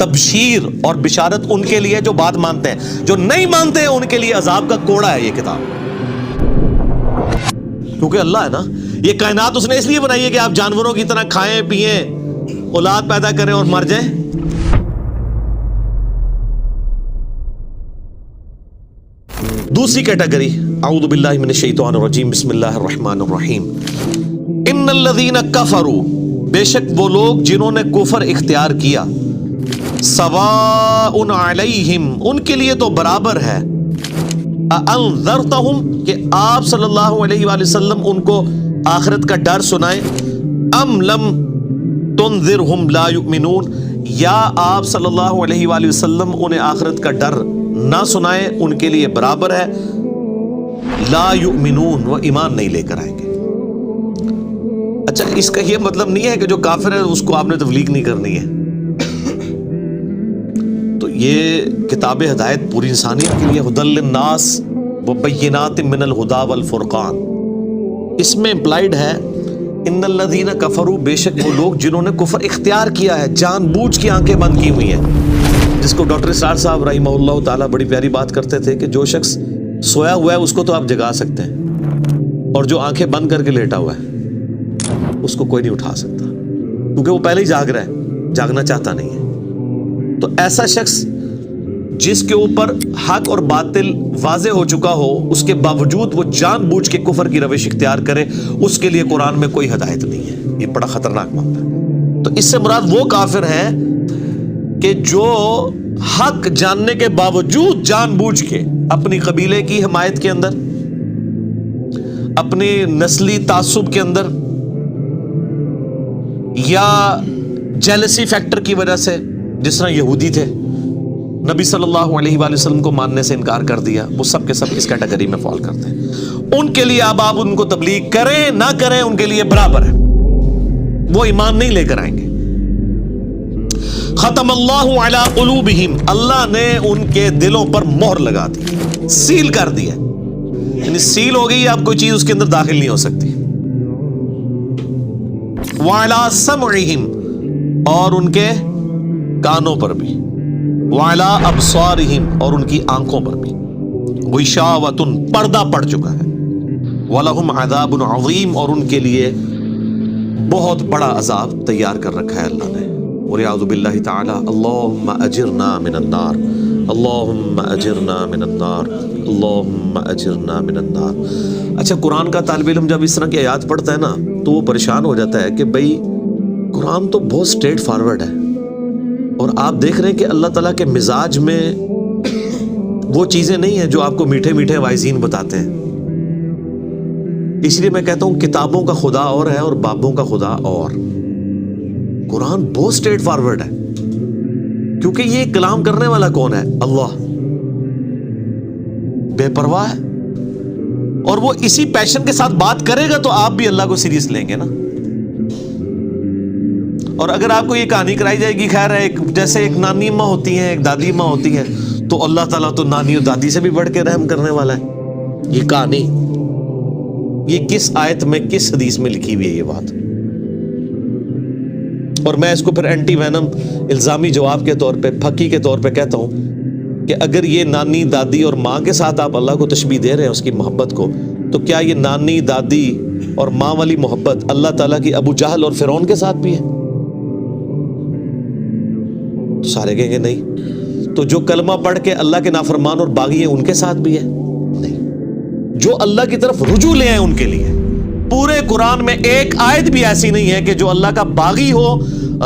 تبشیر اور بشارت ان کے لیے جو بات مانتے ہیں، جو نہیں مانتے ہیں ان کے لیے عذاب کا کوڑا ہے یہ کتاب. کیونکہ اللہ ہے نا، یہ کائنات اس نے اس لیے بنائی ہے کہ آپ جانوروں کی طرح کھائیں پیئیں، اولاد پیدا کریں اور مر جائیں. دوسری کیٹیگری، اعوذ باللہ من الشیطان الرجیم، بسم اللہ الرحمن الرحیم. ان الذین کفروا، بے شک وہ لوگ جنہوں نے کفر اختیار کیا، سواء علیہم، ان کے لیے تو برابر ہے، انذرتہم، کہ آپ صلی اللہ علیہ وآلہ وسلم ان کو آخرت کا ڈر سنائیں، ام لم تنذرہم لا یؤمنون، یا آپ صلی اللہ علیہ وآلہ وسلم انہیں آخرت کا ڈر نہ سنائیں، ان کے لیے برابر ہے، لا یؤمنون، وہ ایمان نہیں لے کر آئیں گے. اچھا، اس کا یہ مطلب نہیں ہے کہ جو کافر ہے اس کو آپ نے تبلیغ نہیں کرنی ہے. تو یہ کتاب ہدایت پوری انسانیت کے لیے، ہدی للناس وبینات من الہدی والفرقان، اس میں امپلائڈ ہے ان الذین کفروا، بے شک وہ لوگ جنہوں نے کفر اختیار کیا ہے، جان بوجھ کی آنکھیں بند کی ہوئی ہیں. جس کو ڈاکٹر اسرار صاحب رحمہ اللہ تعالیٰ بڑی پیاری بات کرتے تھے کہ جو شخص سویا ہوا ہے اس کو تو آپ جگا سکتے ہیں، اور جو آنکھیں بند کر کے لیٹا ہوا ہے اس کو کوئی نہیں اٹھا سکتا، کیونکہ وہ پہلے ہی جاگ رہا ہے، جاگنا چاہتا نہیں ہے. تو ایسا شخص جس کے اوپر حق اور باطل واضح ہو چکا ہو، اس کے باوجود وہ جان بوجھ کے کفر کی روش اختیار کرے، اس کے لیے قرآن میں کوئی ہدایت نہیں ہے. یہ بڑا خطرناک معاملہ ہے. تو اس سے مراد وہ کافر ہیں کہ جو حق جاننے کے باوجود جان بوجھ کے اپنی قبیلے کی حمایت کے اندر، اپنی نسلی تعصب کے اندر، یا جیلسی فیکٹر کی وجہ سے، جس طرح یہودی تھے، نبی صلی اللہ علیہ وآلہ وسلم کو ماننے سے انکار کر دیا، وہ سب کے سب اس کیٹیگری میں فال کرتے ہیں. ان کے لیے اب آپ ان کو تبلیغ کریں نہ کریں ان کے لیے برابر ہے، وہ ایمان نہیں لے کر آئیں گے. ختم اللہ علی قلوبہم، اللہ نے ان کے دلوں پر مہر لگا دی، سیل کر دیا، یعنی سیل ہو گئی، اب کوئی چیز اس کے اندر داخل نہیں ہو سکتی. وعلی سمعہم، اور ان کے کانوں پر بھی، وعلی ابصارہم، اور ان کی آنکھوں پر بھی، غشاوۃ، پردہ پڑ چکا ہے، ولہم عذاب عظیم، اور ان کے لیے بہت بڑا عذاب تیار کر رکھا ہے اللہ نے. وَلِعَوْذُ بِاللَّهِ تَعَالَى اللہم اجرنا من النار، اللہم اجرنا من النار، اللہم اجرنا من النار. اچھا، قرآن کا طالب علم جب اس طرح کی آیات پڑھتا ہے نا تو وہ پریشان ہو جاتا ہے کہ بھئی قرآن تو بہت سٹریٹ فارورڈ ہے، اور آپ دیکھ رہے ہیں کہ اللہ تعالیٰ کے مزاج میں وہ چیزیں نہیں ہیں جو آپ کو میٹھے میٹھے وائزین بتاتے ہیں. اس لیے میں کہتا ہوں کتابوں کا خدا اور ہے اور بابوں کا خدا اور. قرآن بہت سٹریٹ فارورڈ ہے، کیونکہ یہ کلام کرنے والا کون ہے؟ اللہ. بے پرواہ ہے، اور وہ اسی پیشن کے ساتھ بات کرے گا تو آپ بھی اللہ کو سیریس لیں گے نا. اور اگر آپ کو یہ کہانی کرائی جائے گی، خیر ہے، جیسے ایک نانی ماں ہوتی ہیں، ایک دادی ماں ہوتی ہیں، تو اللہ تعالیٰ تو نانی اور دادی سے بھی بڑھ کے رحم کرنے والا ہے. یہ کہانی، یہ کس آیت میں، کس حدیث میں لکھی ہوئی ہے یہ بات؟ اور میں اس کو پھر اینٹی وینم الزامی جواب کے طور پہ، پھکی کے طور پہ کہتا ہوں کہ اگر یہ نانی دادی اور ماں کے ساتھ آپ اللہ کو تشبیہ دے رہے ہیں اس کی محبت کو، تو کیا یہ نانی دادی اور ماں والی محبت اللہ تعالیٰ کی ابو جہل اور فرعون کے ساتھ بھی ہے؟ تو سارے کہیں گے نہیں. تو جو کلمہ پڑھ کے اللہ کے نافرمان اور باغی ہیں ان کے ساتھ بھی ہے؟ نہیں. جو اللہ کی طرف رجوع لے آئے ان کے لیے. پورے قرآن میں ایک آیت بھی ایسی نہیں ہے کہ جو اللہ کا باغی ہو،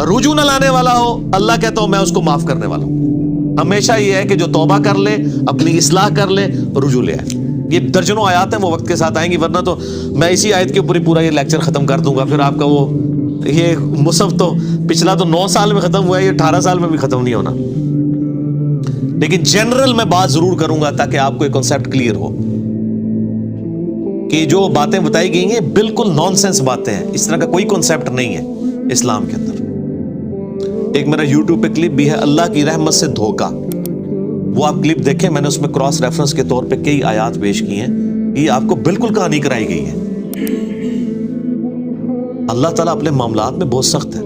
رجوع نہ لانے والا ہو، اللہ کہتا ہوں میں اس کو معاف کرنے والا ہوں. ہمیشہ یہ ہے کہ جو توبہ کر لے، اپنی اصلاح کر لے، رجوع لے آئے. یہ درجنوں آیات ہیں، وہ وقت کے ساتھ آئیں گی، ورنہ تو میں اسی آیت کے اوپر ہی پورا یہ لیکچر ختم کر دوں گا. پھر آپ کا وہ یہ مصحف تو پچھلا تو 9 سال میں ختم ہوا ہے، یہ 18 سال میں بھی ختم نہیں ہونا. لیکن جنرل میں بات ضرور کروں گا تاکہ آپ کو ایک کنسیپٹ کلیئر ہو کہ جو باتیں بتائی گئی ہیں بالکل نان سینس باتیں ہیں. اس طرح کا کوئی کنسیپٹ نہیں ہے اسلام کے اندر. ایک میرا یوٹیوب پہ کلپ بھی ہے، اللہ کی رحمت سے دھوکا، وہ آپ کلپ دیکھیں، میں نے اس میں کراس ریفرنس کے طور پہ کئی آیات پیش کی ہیں. یہ آپ کو بالکل کہانی کرائی گئی ہے. اللہ تعالیٰ اپنے معاملات میں بہت سخت ہے.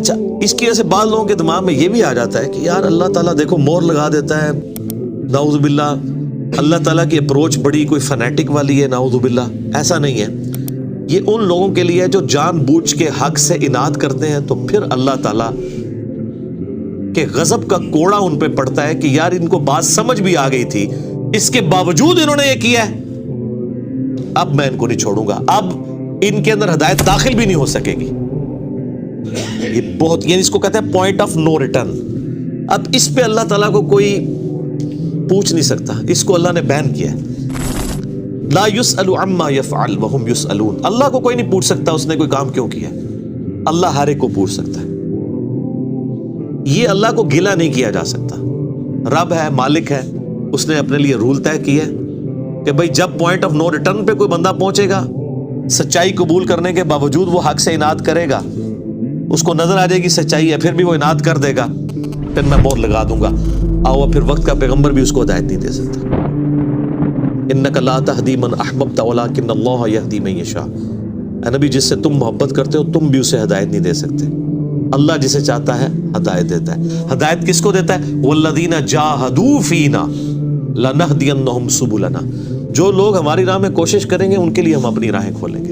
اچھا اس کی وجہ سے بعض لوگوں کے دماغ میں یہ بھی آ جاتا ہے کہ یار اللہ تعالیٰ دیکھو مور لگا دیتا ہے، نعوذ باللہ اللہ تعالیٰ کی اپروچ بڑی کوئی فنیٹک والی ہے، نعوذ باللہ. ایسا نہیں ہے، یہ ان لوگوں کے لیے جو جان بوجھ کے حق سے اناد کرتے ہیں تو پھر اللہ تعالیٰ کہ غضب کا کوڑا ان پہ پڑتا ہے کہ یار ان کو بات سمجھ بھی آ گئی تھی، اس کے باوجود انہوں نے یہ کیا ہے، اب میں ان کو نہیں چھوڑوں گا، اب ان کے اندر ہدایت داخل بھی نہیں ہو سکے گی. یہ بہت، یعنی اس کو کہتے ہیں پوائنٹ آف نو ریٹرن. اب اس پہ اللہ تعالیٰ کو کوئی پوچھ نہیں سکتا، اس کو اللہ نے بین کیا ہے. لا يسأل عما يفعل وهم يسألون. اللہ کو کوئی نہیں پوچھ سکتا اس نے کوئی کام کیوں کیا، اللہ ہر ایک کو پوچھ سکتا ہے. یہ اللہ کو گلہ نہیں کیا جا سکتا. رب ہے، مالک ہے، اس نے اپنے لیے رول طے کیا کہ بھئی جب پوائنٹ آف نو ریٹرن پہ کوئی بندہ پہنچے گا، سچائی قبول کرنے کے باوجود وہ حق سے اناد کرے گا، اس کو نظر آ جائے گی سچائی ہے، پھر بھی وہ اناد کر دے گا، پھر میں مور لگا دوں گا. اور پھر وقت کا پیغمبر بھی اس کو ہدایت نہیں دے سکتا. انک لا تہدی من احببت ولکن اللہ یہدی من یشاء. اے نبی جس سے تم محبت کرتے ہو تم بھی اسے ہدایت نہیں دے سکتے، اللہ جسے چاہتا ہے ہدایت دیتا ہے. ہدایت کس کو دیتا ہے؟ والذین جاہدوا فینا لنہدینہم سبلنا. جو لوگ ہماری راہ میں کوشش کریں گے ان کے لیے ہم اپنی راہیں کھولیں گے.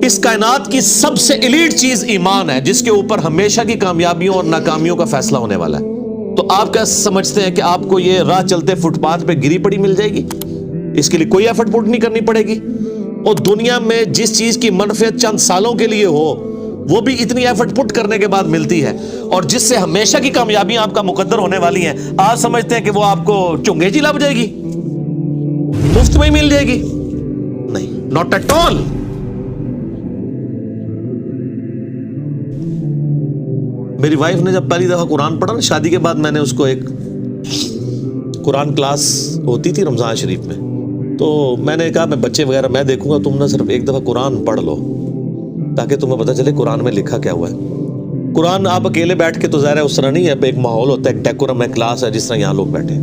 اس کائنات کی سب سے ایلیٹ چیز ایمان ہے، جس کے اوپر ہمیشہ کی کامیابیوں اور ناکامیوں کا فیصلہ ہونے والا ہے. تو آپ کیا سمجھتے ہیں کہ آپ کو یہ راہ چلتے فٹ پاتھ پہ گری پڑی مل جائے گی؟ اس کے لیے کوئی ایفرٹ پٹ نہیں کرنی پڑے گی. اور دنیا میں جس چیز کی منفعت چند سالوں کے لیے ہو وہ بھی اتنی ایفرٹ پٹ کرنے کے بعد ملتی ہے، اور جس سے ہمیشہ کی کامیابیاں آپ کا مقدر ہونے والی ہیں، آپ سمجھتے ہیں کہ وہ آپ کو چنگے جی لگ جائے گی، مفت میں ہی مل جائے گی؟ نہیں، ناٹ ایٹ آل. میری وائف نے جب پہلی دفعہ قرآن پڑھا نا شادی کے بعد، میں نے اس کو ایک قرآن کلاس ہوتی تھی رمضان شریف میں، تو میں نے کہا میں بچے وغیرہ میں دیکھوں گا، تم نہ صرف ایک دفعہ قرآن پڑھ لو تاکہ تمہیں پتہ چلے قرآن میں لکھا کیا ہوا ہے. قرآن آپ اکیلے بیٹھ کے تو ظاہر ہے اس طرح نہیں ہے، ایک ماحول ہوتا ہے، ایک ڈیکورم ہے، کلاس ہے جس طرح یہاں لوگ بیٹھے.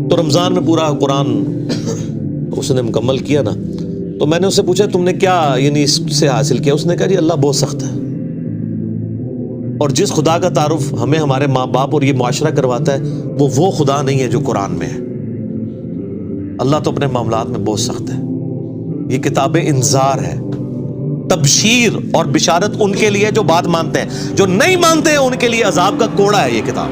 تو رمضان میں پورا قرآن اس نے مکمل کیا نا، تو میں نے اس سے پوچھا تم نے کیا یعنی اس سے حاصل کیا؟ اس نے کہا جی اللہ بہت سخت ہے، اور جس خدا کا تعارف ہمیں ہمارے ماں باپ اور یہ معاشرہ کرواتا ہے وہ خدا نہیں ہے جو قرآن میں ہے. اللہ تو اپنے معاملات میں بہت سخت ہے. یہ کتاب انذار ہے، تبشیر اور بشارت ان کے لیے جو بات مانتے ہیں، جو نہیں مانتے ہیں ان کے لیے عذاب کا کوڑا ہے یہ کتاب.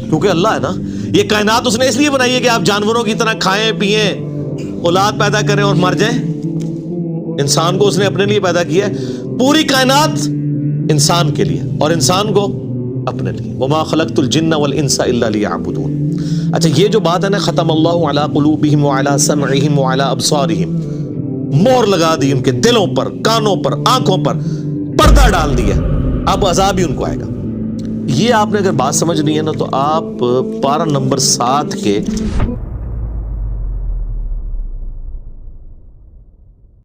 کیونکہ اللہ ہے نا، یہ کائنات اس نے اس لیے بنائی ہے کہ آپ جانوروں کی طرح کھائیں پیئیں، اولاد پیدا کریں اور مر جائیں. انسان کو اس نے اپنے لیے پیدا کیا ہے، پوری کائنات انسان کے لیے اور انسان کو اپنے لیے. وما خلقت الجن والانس الا لیعبدون. اچھا یہ جو بات ہے نا ختم اللہ علی قلوبہم وعلی سمعہم وعلی ابصارہم، مور لگا دی ان کے دلوں پر، کانوں پر، آنکھوں پر، پردہ ڈال دیا، اب عذاب ہی ان کو آئے گا. یہ آپ نے اگر بات سمجھنی ہے نا تو آپ پارہ نمبر 7 کے